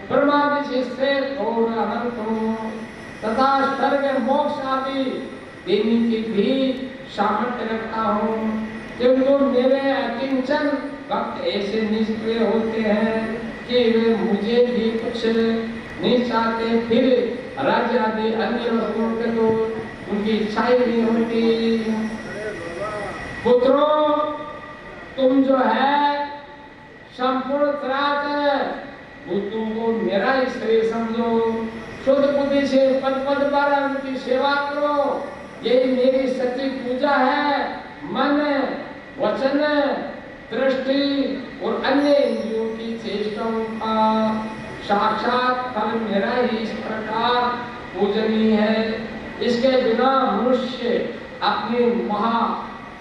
ब्रह्मा जी से और अनंत हूँ तथा स्वर्ग मोक्ष आदि देने की भी सामर्थ्य रखता हूँ, किंतु मेरे अकिंचन भक्त ऐसे निष्क्रिय होते हैं कि वे मुझे भी कुछ नहीं चाहते, फिर राज्य आदि अन्य वस्तुओं के तो उनकी इच्छा ही नहीं होती। पुत्रों, तुम जो है संपूर्ण चराचर है वो तुमको मेरा ही शरीर समझो, शुद्ध बुद्धि से पद पद पर उनकी सेवा करो, यही मेरी सच्ची पूजा है। मन, वचन, दृष्टि और अन्य इंद्रियों की चेष्टाओं का साक्षात फल मेरा ही इस प्रकार पूजनीय है। इसके बिना मनुष्य अपनी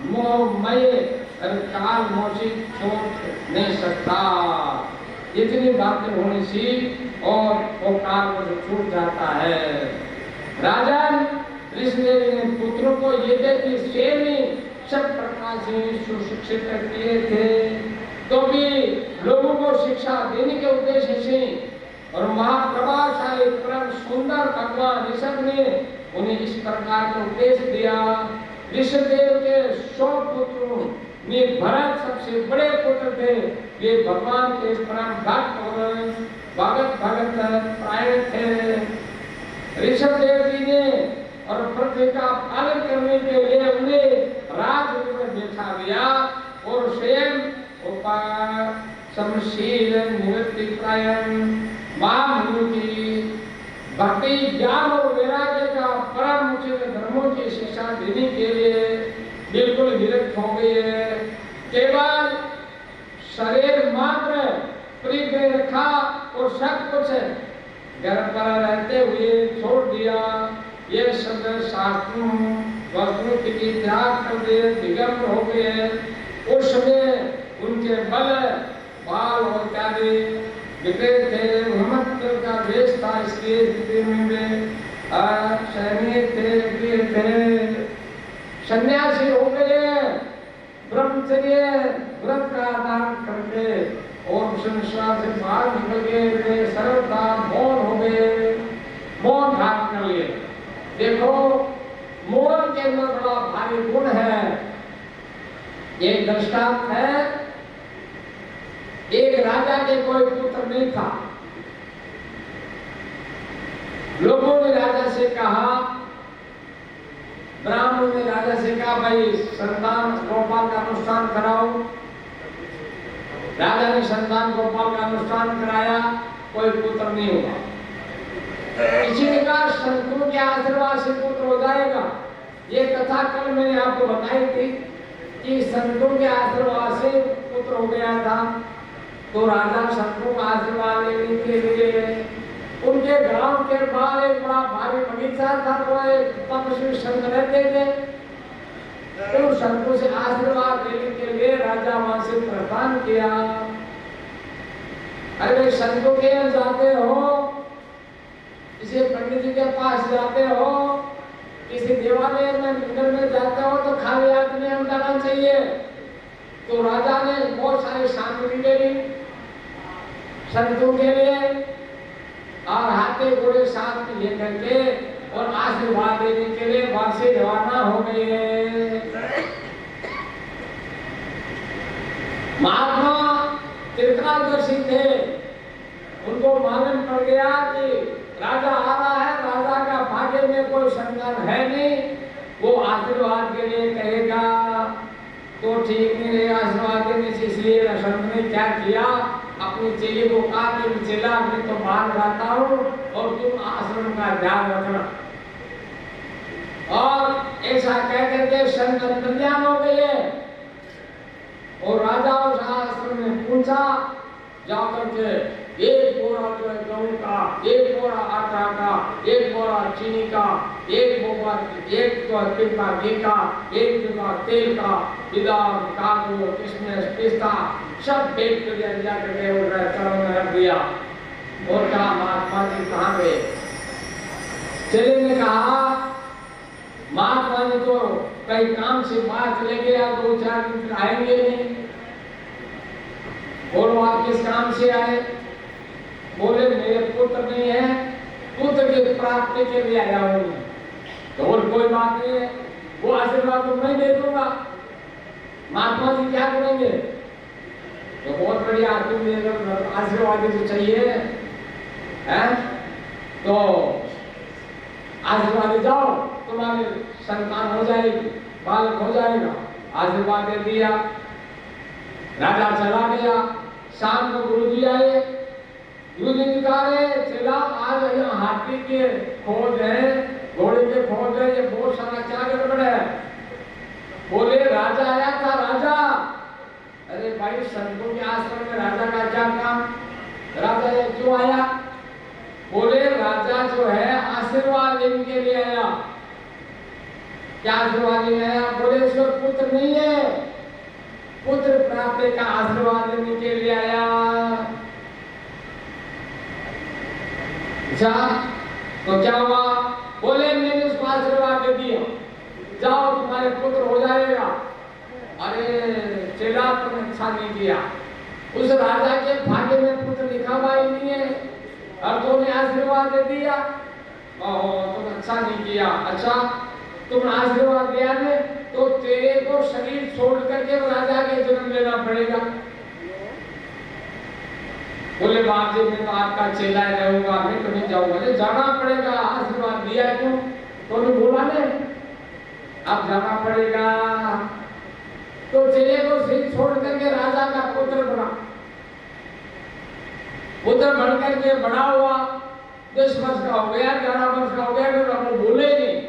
मोहमय काल मोचित छोड़ नहीं सकता। इतनी बातें होने से और वो काल को छूट जाता है। राजन ऋषिदेव ने पुत्रों को यद्यपि सेवी सब प्रकार से सुशिक्षित किए थे, तो भी लोगों को शिक्षा देने के उद्देश्य से और महाप्रभावशाली परम सुंदर भगवान ऋषभ ने उन्हें इस प्रकार का उपदेश दिया। ऋषभदेव के 100 पुत्रों में भरत सबसे बड़े पुत्र थे। वे भगवान के परम भगत प्रायण थे। ऋषभदेव जी ने और पृथ्वी का पालन करने के लिए उन्हें राज में बैठा दिया और स्वयं समशील निवृत्ति प्रायण महामुनि की भक्ति ज्ञान और वैराग्य का परम उचित धर्मों की शिक्षा देने के लिए बिल्कुल विरक्त हो गए है। केवल शरीर मात्र प्रीत में रखा और सब कुछ घर पर रहते हुए छोड़ दिया। ये सब शास्त्रों वस्त्रों की त्याग कर दे दिगंबर हो गए। उस समय उनके बल बाल और इत्यादि बिखरे थे। मोहम्मद का देश था, इसलिए स्थिति में वे सैनिक थे, सन्यासी हो गए। ब्रह्मचर्य व्रत का आधार करके और संसार से बाहर निकल गए। वे सर्वथा मौन हो गए, मौन धारण कर लिए। देखो मौन के अंदर बड़ा भारी गुण है। एक दृष्टांत है, एक राजा के कोई पुत्र नहीं था। लोगों ने राजा से कहा, ब्राह्मण ने राजा से कहा, भाई संतान गोपाल का अनुष्ठान कराओ। राजा ने संतान गोपाल का अनुष्ठान कराया, कोई पुत्र नहीं हुआ। किसी ने कहा संतों के आशीर्वाद से पुत्र हो जाएगा। ये कथा कल मैंने आपको बताई थी कि संतों के आशीर्वाद से पुत्र हो गया था। तो राजा संतों का आशीर्वाद लेने के लिए उनके गांव के बाहर एक बड़ा भारी बगीचा था। वो एक तपस्वी संत रहते थे। उन संतों से आशीर्वाद लेने के लिए राजा वहां से प्रस्थान किया। अरे संतों के जाते हो, किसी पंडित जी के पास जाते हो, किसी देवालय में मंदिर में जाते हो तो खाली हाथ नहीं जाना चाहिए। तो राजा ने बहुत सारी सामग्री ले ली संतों के लिए और हाथे घोड़े साथ में लेकर के और आशीर्वाद देने के लिए वहां से रवाना हो गए। महात्मा त्रिकालदर्शी थे। उनको मालूम पड़ गया कि राजा आ रहा है, राजा का भाग्य में कोई संतान है नहीं, वो आशीर्वाद के लिए कहेगा तो ठीक नहीं रहेगा आशीर्वाद देने से। इसलिए संत ने क्या किया, अपने चेले को कहा कि चेला मैं तो बाहर जाता हूँ और तुम आश्रम का ध्यान रखना। और ऐसा कह करके संत अंतर्ध्यान हो गए। और राजा उस आश्रम में पूछा जाकर के, एक बोरा जो है गेहूं का, एक बोरा आटा का, एक बोरा चीनी का, एक बोरा एक पिपा घी का, एक पिपा तेल का, बादाम, काजू, किशमिश, पिस्ता सब बेच कर जाकर के उधर चरण में रख दिया। और कहा महात्मा जी कहाँ गए? चेले ने कहा महात्मा जी तो कई काम से बाहर चले गया, 2-4 दिन आएंगे नहीं। और आप किस काम से आए? बोले मेरे पुत्र नहीं है, पुत्र की प्राप्ति के लिए आया हूं। तो और कोई बात नहीं है, वो आशीर्वाद तो मैं दे दूंगा। महात्मा जी क्या करेंगे? तो बहुत बढ़िया आशीर्वाद तो चाहिए है, तो आशीर्वाद जाओ, तुम्हारी संतान हो जाएगी, बालक हो जाएगा। आशीर्वाद दे दिया। राजा चला गया, शाम को गुरुजी आए, गुरुजी ने कहा रे चला आज यहाँ हाथी के खोज है, घोड़े के खोज है, ये बहुत सारा क्या गड़बड़ है। बोले राजा आया था राजा। अरे भाई संतों के आश्रम में राजा का क्या काम, राजा ये क्यों आया। बोले राजा जो है आशीर्वाद लेने के लिए आया। क्या आशीर्वाद लेने आया। बोले इसको पुत्र नहीं है, पुत्र प्राप्ति का आशीर्वाद लेने के लिए आया। अच्छा तो क्या हुआ। बोले मैंने उसको आशीर्वाद दे दिया, जाओ तुम्हारे पुत्र हो जाएगा। अरे चेला तुमने अच्छा नहीं किया, उस राजा के भाग्य में पुत्र लिखा हुआ ही नहीं है और तुमने आशीर्वाद दे दिया। तुम अच्छा नहीं किया। अच्छा तुम आशीर्वाद दिया ने तो तेरे को शरीर छोड़ करके राजा के जन्म लेना पड़ेगा। बोले बाप जी मैं तो आपका चेला रहूंगा, मैं तो नहीं जाऊंगा। अरे जाना पड़ेगा, आशीर्वाद दिया क्यों, तो बोला ने अब जाना पड़ेगा। तो चेले को सिर छोड़ करके राजा का पुत्र बना, पुत्र बन करके बड़ा हुआ। 10 वर्ष का हो गया, 11 वर्ष का हो गया, तो वो बोले नहीं।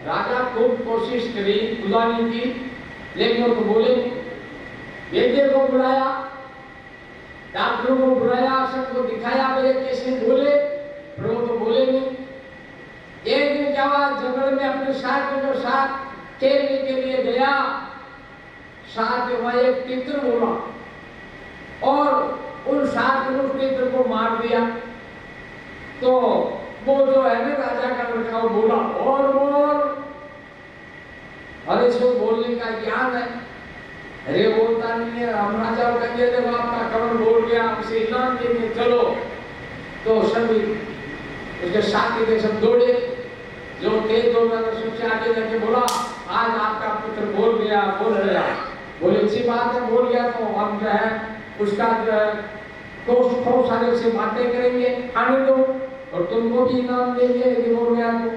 राजा खूब कोशिश करी बुलाने की, लेकिन वो तो बोले नहीं। वैद्य को बुलाया, डॉक्टरों को बुलाया, सबको दिखाया, वे कैसे बोले, पर वो तो बोले नहीं। एक दिन क्या हुआ, जंगल में अपने साथियों के साथ खेलने के लिए गया। साथ में एक तीतर बोला और उन साथ में उस तीतर को मार दिया। तो वो जो है ना राजा का लड़का वो बोला और बोल, अरे इसको बोलने का ज्ञान है। अरे बोलता नहीं है, हम राजा को कहेंगे जब आपका कमर बोल गया उसे इनाम देंगे चलो। तो सभी उसके साथी के सब दौड़े, जो तेज दौड़ना तो सबसे आगे जाके बोला आज आपका पुत्र बोल गया, बोल गया। बोले अच्छी बात है, बोल गया तो हम जो है उसका खूब सारे से बातें करेंगे, आने दो और तुमको भी इनाम देंगे यदि बोल गया तो।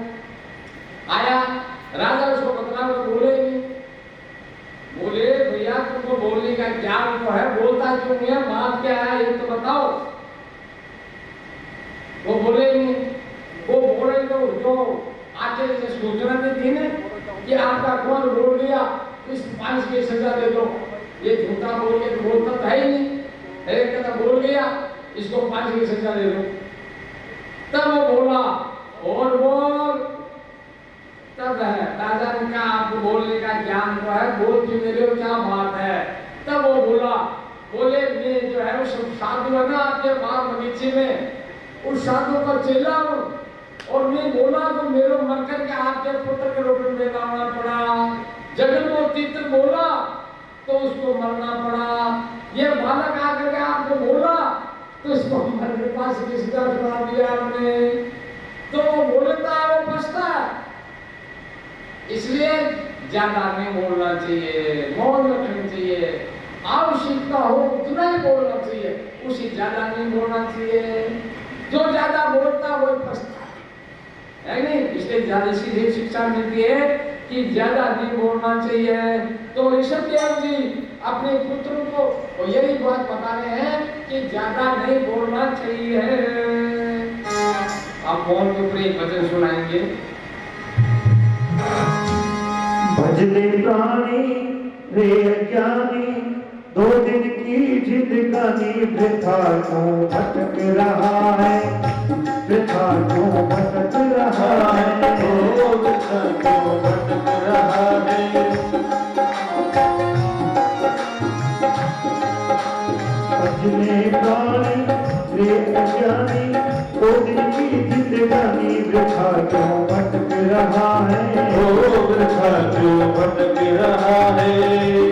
आया राजा उसको बतला तो बोले नहीं। बोले भैया तुमको बोलने का ज्ञान तो है, बोलता क्यों नहीं है, बात क्या है ये तो बताओ। वो बोले नहीं। वो बोले तो जो आगे से सूचना दी थी ना कि आपका कौन बोल गया, इस 5 की सजा दे दो। ये झूठा बोल के बोलता तो है ही नहीं, एक कहता बोल गया इसको 5 की सजा दे दो। तब वो बोला और बोल, तब है राजा ने कहा आपको बोलने का ज्ञान तो है, बोल के मेरे को क्या बात है। तब वो बोला, बोले मैं जो है उस साधु है ना आपके बाग बगीचे में, उस साधु का चेला हूं और मैं बोला तो मेरे मर करके आपके पुत्र के रूप में लाना पड़ा। जब वो तीतर बोला तो उसको मरना पड़ा। ये बालक आकर के आपको बोला तो इसको हमारे पास किस तरह सुना दिया आपने। तो वो बोलता है, वो फंसता है। इसलिए ज्यादा नहीं बोलना चाहिए, मौन रखनी चाहिए। आवश्यकता हो उतना ही बोलना चाहिए, उसी ज्यादा नहीं बोलना चाहिए। जो ज्यादा बोलता वो फंसता है नहीं। इसलिए ज्यादा सीधी शिक्षा मिलती है कि ज्यादा नहीं बोलना चाहिए। तो ऋषभदेव जी अपने पुत्रों को यही बात बता रहे हैं कि ज्यादा नहीं बोलना चाहिए। आप मौन के ऊपर एक भजन सुनाएंगे। भजले प्राणी रे अज्ञानी, 2 दिन की जिंदगानी वृथा क्यों भटक रहा है, वृथा क्यों भटक रहा है, वृथा क्यों भटक रहा है। भजले प्राणी रे अज्ञानी, 2 दिन की जिंदगानी वृथा क्यों भटक रहा है, वृथा क्यों भटक रहा है।